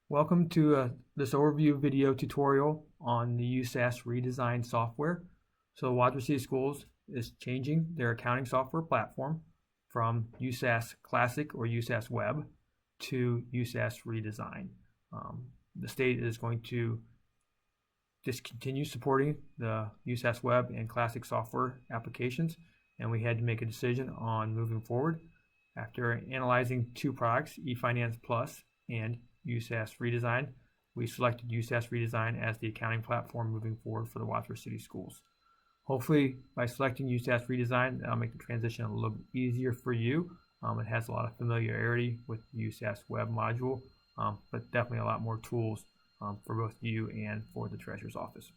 Welcome to this overview video tutorial on the USAS redesign software. So Wadsworth City Schools is changing their accounting software platform from USAS Classic or USAS Web to USAS redesign. The state is going to discontinue supporting the USAS Web and Classic software applications, and we had to make a decision on moving forward. After analyzing two products, eFinance Plus and USAS Redesign, we selected USAS Redesign as the accounting platform moving forward for the Wadsworth City Schools. Hopefully, by selecting USAS Redesign, that'll make the transition a little bit easier for you. It has a lot of familiarity with the USAS Web module, but definitely a lot more tools for both you and for the Treasurer's Office.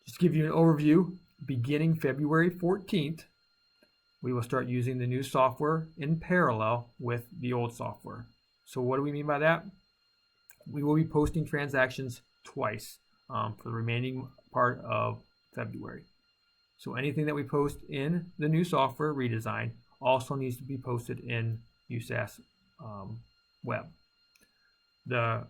Just to give you an overview, beginning February 14th, we will start using the new software in parallel with the old software. So what do we mean by that? We will be posting transactions twice for the remaining part of February. So anything that we post in the new software redesign also needs to be posted in USAS Web. The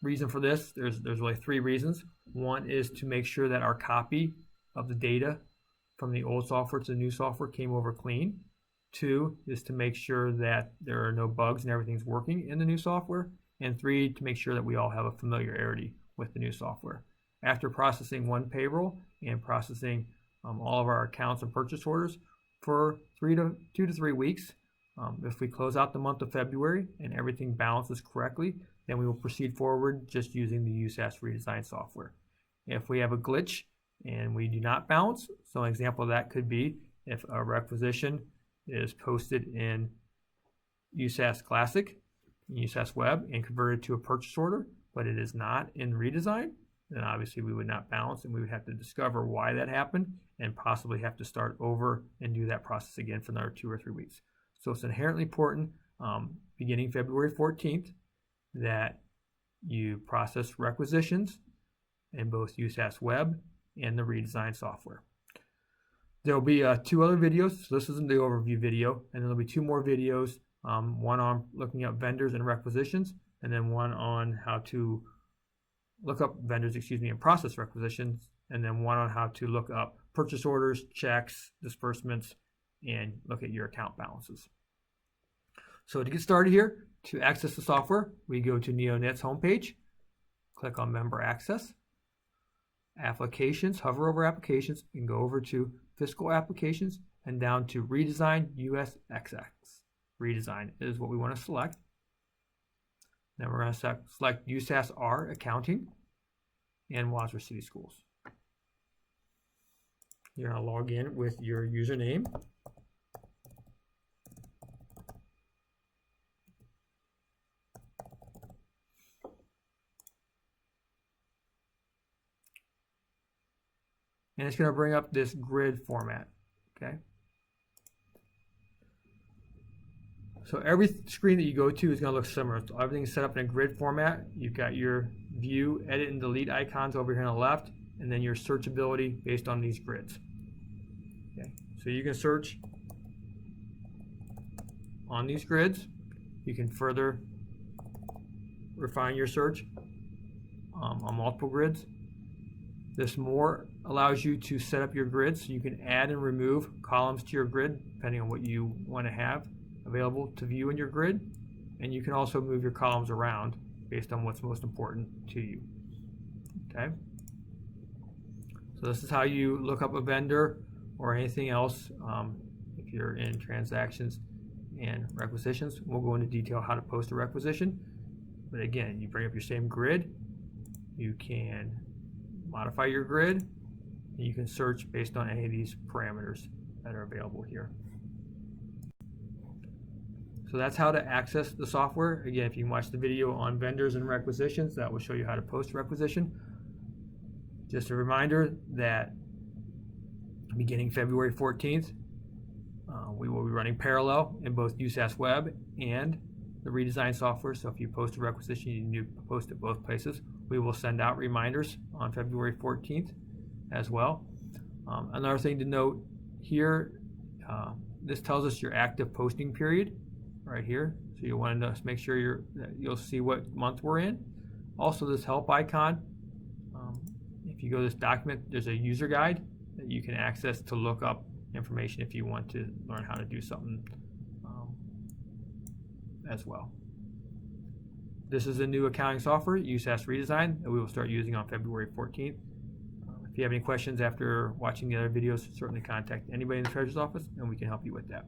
reason for this, there's really three reasons. One is to make sure that our copy of the data from the old software to the new software came over clean. Two is to make sure that there are no bugs and everything's working in the new software. And three, to make sure that we all have a familiarity with the new software. After processing one payroll and processing all of our accounts and purchase orders for 2 to 3 weeks, if we close out the month of February and everything balances correctly, then we will proceed forward just using the USAS redesign software. If we have a glitch and we do not balance, so an example of that could be if a requisition is posted in USAS Classic, USAS Web, and converted to a purchase order, but it is not in redesign, then obviously we would not balance, and we would have to discover why that happened and possibly have to start over and do that process again for another 2 or 3 weeks. So it's inherently important, beginning February 14th, that you process requisitions in both USAS Web and the redesign software. There will be 2 other videos. So this isn't the overview video, and then there'll be 2 more videos, one on looking up vendors and requisitions, and then one on how to look up vendors, and process requisitions, and then one on how to look up purchase orders, checks, disbursements, and look at your account balances. So to get started here, to access the software, we go to NeoNet's homepage, click on Member Access, Applications, hover over Applications, and go over to Fiscal Applications and down to Redesign USXX. Redesign is what we want to select. Then we're going to select USASR Accounting and Wadsworth City Schools. You're going to log in with your username. And it's going to bring up this grid format, okay? So every screen that you go to is going to look similar. So everything's set up in a grid format. You've got your view, edit, and delete icons over here on the left, and then your searchability based on these grids. Okay, so you can search on these grids. You can further refine your search on multiple grids. This more allows you to set up your grid so you can add and remove columns to your grid depending on what you want to have available to view in your grid, and you can also move your columns around based on what's most important to you. Okay, so this is how you look up a vendor or anything else if you're in transactions and requisitions. We'll go into detail how to post a requisition, but again, you bring up your same grid, you can modify your grid, and you can search based on any of these parameters that are available here. So that's how to access the software. Again, if you can watch the video on vendors and requisitions, that will show you how to post a requisition. Just a reminder that beginning February 14th, we will be running parallel in both USAS Web and the redesign software. So if you post a requisition, you need to post it both places. We will send out reminders on February 14th as well. Another thing to note here, this tells us your active posting period. right here. So you'll want to make sure you'll see what month we're in. Also, this help icon, if you go to this document, there's a user guide that you can access to look up information if you want to learn how to do something as well. This is a new accounting software, USASR Redesign, that we will start using on February 14th. If you have any questions after watching the other videos, certainly contact anybody in the Treasurer's office and we can help you with that.